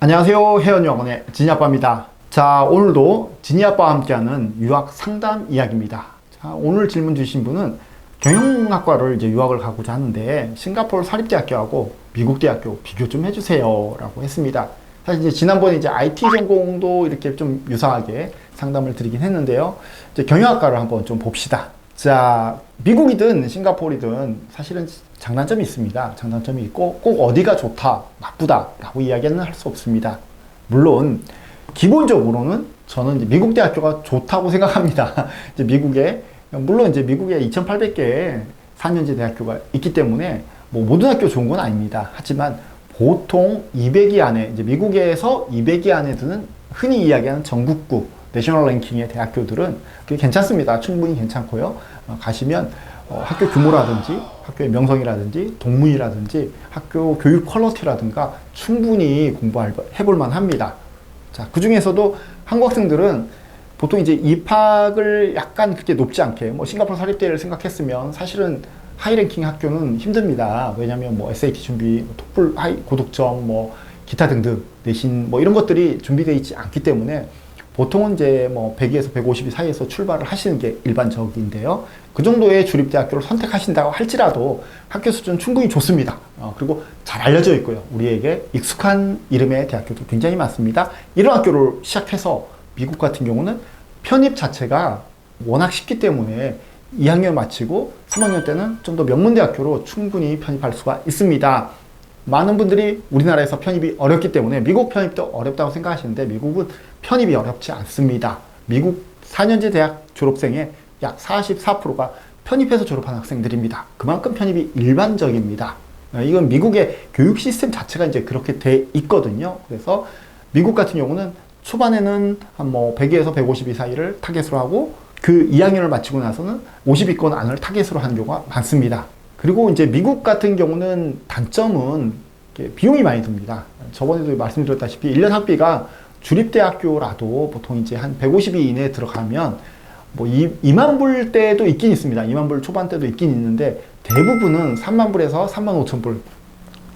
안녕하세요. 혜연영원의 진이아빠입니다. 자, 오늘도 진이아빠와 함께하는 유학 상담 이야기입니다. 자, 오늘 질문 주신 분은 경영학과를 이제 유학을 가고자 하는데 싱가포르 사립대학교하고 미국 대학교 비교 좀 해주세요 라고 했습니다. 사실 이제 지난번에 이제 IT 전공도 이렇게 좀 유사하게 상담을 드리긴 했는데요. 이제 경영학과를 한번 좀 봅시다. 자, 미국이든 싱가포르이든 사실은 장단점이 있습니다. 장단점이 있고 꼭 어디가 좋다, 나쁘다 라고 이야기는 할 수 없습니다. 물론 기본적으로는 저는 이제 미국 대학교가 좋다고 생각합니다. 이제 물론 이제 미국에 2,800개의 4년제 대학교가 있기 때문에 뭐 모든 학교 좋은 건 아닙니다. 하지만 보통 200위 안에, 이제 미국에서 200위 안에 드는 흔히 이야기하는 전국구 내셔널 랭킹의 대학교들은 괜찮습니다. 충분히 괜찮고요. 가시면 학교 규모라든지 학교의 명성이라든지 동문이라든지 학교 교육 퀄리티라든가 충분히 공부해볼 만합니다. 자, 그 중에서도 한국 학생들은 보통 이제 입학을 약간 그렇게 높지 않게 싱가포르 사립대를 생각했으면 사실은 하이랭킹 학교는 힘듭니다. 왜냐면 SAT 준비, 토플 고득점, 기타 등등 내신 이런 것들이 준비되어 있지 않기 때문에 보통은 이제 100에서 150위 사이에서 출발을 하시는 게 일반적인데요. 그 정도의 주립대학교를 선택하신다고 할지라도 학교 수준은 충분히 좋습니다. 그리고 잘 알려져 있고요. 우리에게 익숙한 이름의 대학교도 굉장히 많습니다. 이런 학교를 시작해서 미국 같은 경우는 편입 자체가 워낙 쉽기 때문에 2학년 마치고 3학년 때는 좀 더 명문대학교로 충분히 편입할 수가 있습니다. 많은 분들이 우리나라에서 편입이 어렵기 때문에 미국 편입도 어렵다고 생각하시는데 미국은 편입이 어렵지 않습니다. 미국 4년제 대학 졸업생의 약 44%가 편입해서 졸업한 학생들입니다. 그만큼 편입이 일반적입니다. 이건 미국의 교육 시스템 자체가 이제 그렇게 돼 있거든요. 그래서 미국 같은 경우는 초반에는 한 100에서 150위 사이를 타겟으로 하고 그 2학년을 마치고 나서는 50위권 안을 타겟으로 하는 경우가 많습니다. 그리고 이제 미국 같은 경우는 단점은 비용이 많이 듭니다. 저번에도 말씀드렸다시피 1년 학비가 주립대학교라도 보통 이제 한 150위 이내에 들어가면 2만 불 때도 있긴 있습니다. 2만 불 초반 때도 있긴 있는데 대부분은 3만 불에서 3만 5천 불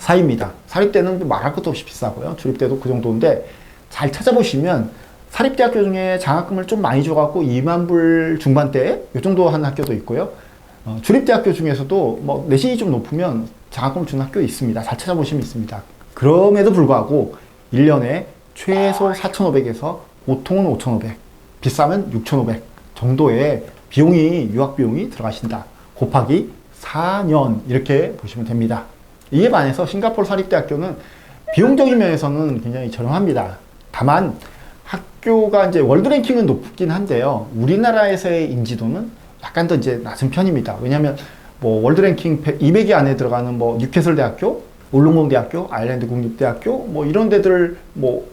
사이입니다. 사립대는 말할 것도 없이 비싸고요. 주립대도 그 정도인데 잘 찾아보시면 사립대학교 중에 장학금을 좀 많이 줘갖고 2만 불 중반대 이 정도 하는 학교도 있고요. 주립대학교 중에서도 내신이 좀 높으면 장학금을 주는 학교 있습니다. 잘 찾아보시면 있습니다. 그럼에도 불구하고 1년에 최소 4,500에서 보통은 5,500, 비싸면 6,500 정도의 유학 비용이 들어가신다. 곱하기 4년 이렇게 보시면 됩니다. 이에 반해서 싱가포르 사립대학교는 비용적인 면에서는 굉장히 저렴합니다. 다만 학교가 이제 월드 랭킹은 높긴 한데요. 우리나라에서의 인지도는 약간 더 이제 낮은 편입니다. 왜냐하면 월드 랭킹 200위 안에 들어가는 뉴캐슬 대학교, 울릉공 대학교, 아일랜드 국립대학교 이런 데들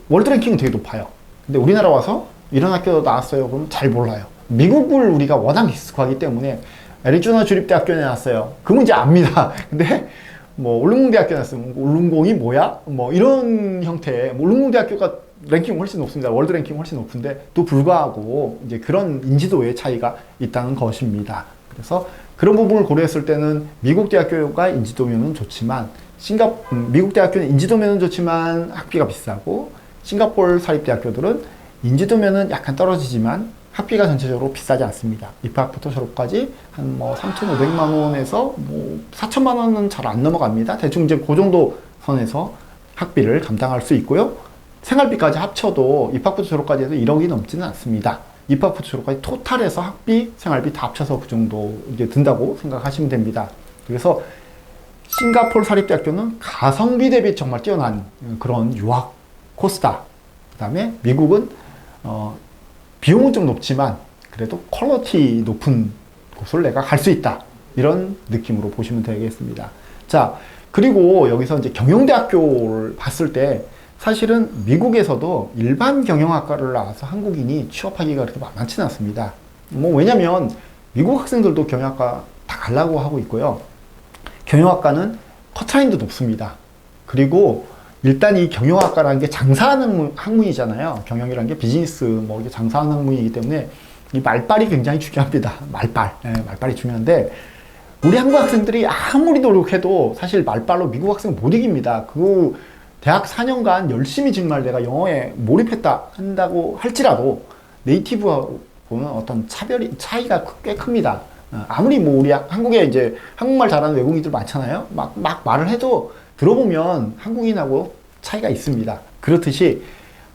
월드 랭킹은 되게 높아요. 근데 우리나라 와서 이런 학교 나왔어요. 그러면 잘 몰라요. 미국을 우리가 워낙 익숙하기 때문에 애리조나 주립대학교에 나왔어요. 그러면 이제 압니다. 근데 울릉공 대학교 나왔으면 울릉공이 뭐야? 이런 형태의 울릉공 대학교가 랭킹 훨씬 높습니다. 월드 랭킹 훨씬 높은데 또 불구하고 이제 그런 인지도의 차이가 있다는 것입니다. 그래서 그런 부분을 고려했을 때는 미국 대학교가 인지도면은 좋지만 미국 대학교는 인지도면은 좋지만 학비가 비싸고 싱가포르 사립대학교들은 인지도면은 약간 떨어지지만 학비가 전체적으로 비싸지 않습니다. 입학부터 졸업까지 한 3,500만 원에서 4천만 원은 잘 안 넘어갑니다. 대충 이제 그 정도 선에서 학비를 감당할 수 있고요. 생활비까지 합쳐도 입학부터 졸업까지 해도 1억이 넘지는 않습니다. 입학부터 졸업까지 토탈해서 학비, 생활비 다 합쳐서 그 정도 이제 든다고 생각하시면 됩니다. 그래서 싱가포르 사립대학교는 가성비 대비 정말 뛰어난 그런 유학 코스다. 그 다음에 미국은 비용은 좀 높지만 그래도 퀄리티 높은 곳을 내가 갈 수 있다. 이런 느낌으로 보시면 되겠습니다. 자, 그리고 여기서 이제 경영대학교를 봤을 때 사실은 미국에서도 일반 경영학과를 나와서 한국인이 취업하기가 그렇게 만만치는 않습니다. 왜냐면 미국 학생들도 경영학과 다 가려고 하고 있고요. 경영학과는 커트라인도 높습니다. 그리고 일단 이 경영학과라는 게 장사하는 학문이잖아요. 경영이라는 게 비즈니스 이게 장사하는 학문이기 때문에 이 말빨이 굉장히 중요합니다. 말빨이 중요한데 우리 한국 학생들이 아무리 노력해도 사실 말빨로 미국 학생 못 이깁니다. 대학 4년간 열심히 정말 내가 영어에 몰입했다 한다고 할지라도 네이티브하고는 어떤 차이가 꽤 큽니다. 아무리 뭐 우리 한국에 이제 한국말 잘하는 외국인들 많잖아요. 막 말을 해도 들어보면 한국인하고 차이가 있습니다. 그렇듯이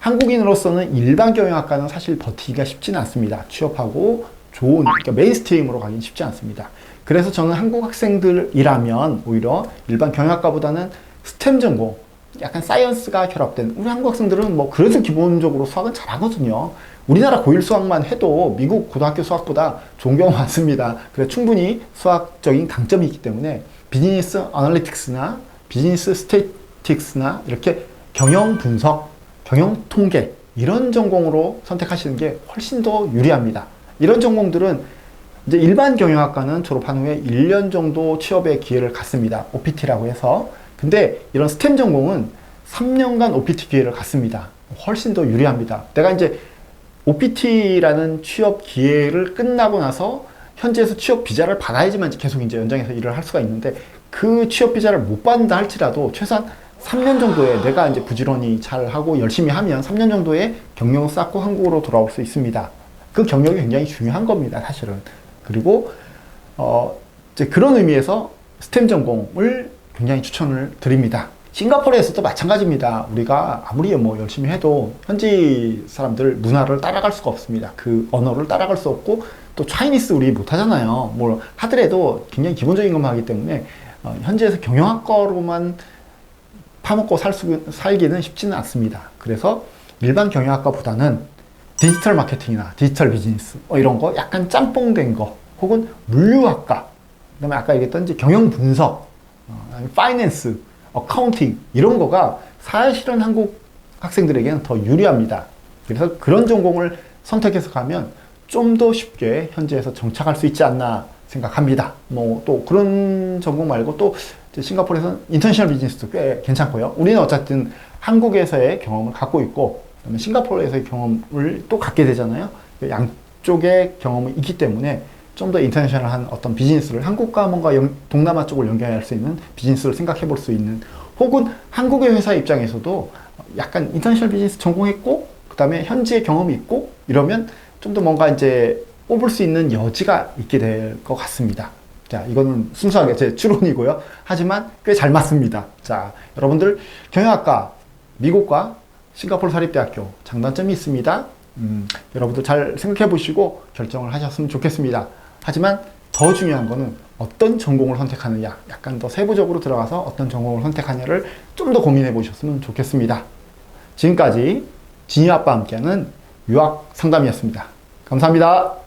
한국인으로서는 일반 경영학과는 사실 버티기가 쉽지는 않습니다. 취업하고 좋은, 그러니까 메인스트림으로 가긴 쉽지 않습니다. 그래서 저는 한국 학생들이라면 오히려 일반 경영학과보다는 스템 전공, 약간 사이언스가 결합된, 우리 한국 학생들은 뭐 그래서 기본적으로 수학은 잘하거든요. 우리나라 고1 수학만 해도 미국 고등학교 수학보다 좋은 경우 많습니다. 그래서 충분히 수학적인 강점이 있기 때문에 비즈니스 아널리틱스나 비즈니스 스태틱스나 이렇게 경영 분석, 경영 통계 이런 전공으로 선택하시는 게 훨씬 더 유리합니다. 이런 전공들은 이제 일반 경영학과는 졸업한 후에 1년 정도 취업의 기회를 갖습니다. OPT라고 해서. 근데 이런 스템 전공은 3년간 OPT 기회를 갖습니다. 훨씬 더 유리합니다. 내가 이제 OPT라는 취업 기회를 끝나고 나서 현지에서 취업 비자를 받아야지만 계속 이제 연장해서 일을 할 수가 있는데, 그 취업 비자를 못 받는다 할지라도 최소한 3년 정도에 내가 이제 부지런히 잘 하고 열심히 하면 3년 정도의 경력을 쌓고 한국으로 돌아올 수 있습니다. 그 경력이 굉장히 중요한 겁니다, 사실은. 그리고 이제 그런 의미에서 스템 전공을 굉장히 추천을 드립니다. 싱가포르에서도 마찬가지입니다. 우리가 아무리 뭐 열심히 해도 현지 사람들 문화를 따라갈 수가 없습니다. 그 언어를 따라갈 수 없고, 또 차이니스 우리 못하잖아요. 뭐 하더라도 굉장히 기본적인 것만 하기 때문에 현지에서 경영학과로만 파먹고 살기는 쉽지는 않습니다. 그래서 일반 경영학과보다는 디지털 마케팅이나 디지털 비즈니스 이런 거 약간 짬뽕된 거, 혹은 물류학과, 그다음에 아까 얘기했던 이제 경영 분석, 파이낸스, 어카운팅 이런 거가 사실은 한국 학생들에게는 더 유리합니다. 그래서 그런 전공을 선택해서 가면 좀 더 쉽게 현지에서 정착할 수 있지 않나 생각합니다. 뭐 또 그런 전공 말고 또 싱가포르에서는 인터내셔널 비즈니스도 꽤 괜찮고요. 우리는 어쨌든 한국에서의 경험을 갖고 있고, 그다음에 싱가포르에서의 경험을 또 갖게 되잖아요. 양쪽의 경험이 있기 때문에 좀 더 인터내셔널한 어떤 비즈니스를, 한국과 뭔가 동남아 쪽을 연결할 수 있는 비즈니스를 생각해 볼 수 있는, 혹은 한국의 회사 입장에서도 약간 인터내셔널 비즈니스 전공했고 그 다음에 현지의 경험이 있고 이러면 좀 더 뭔가 이제 뽑을 수 있는 여지가 있게 될 것 같습니다. 자, 이거는 순수하게 제 추론이고요. 하지만 꽤 잘 맞습니다. 자, 여러분들 경영학과, 미국과 싱가포르 사립대학교 장단점이 있습니다. 여러분들 잘 생각해 보시고 결정을 하셨으면 좋겠습니다. 하지만 더 중요한 거는 어떤 전공을 선택하느냐, 약간 더 세부적으로 들어가서 어떤 전공을 선택하냐를 좀 더 고민해 보셨으면 좋겠습니다. 지금까지 진이아빠와 함께하는 유학 상담이었습니다. 감사합니다.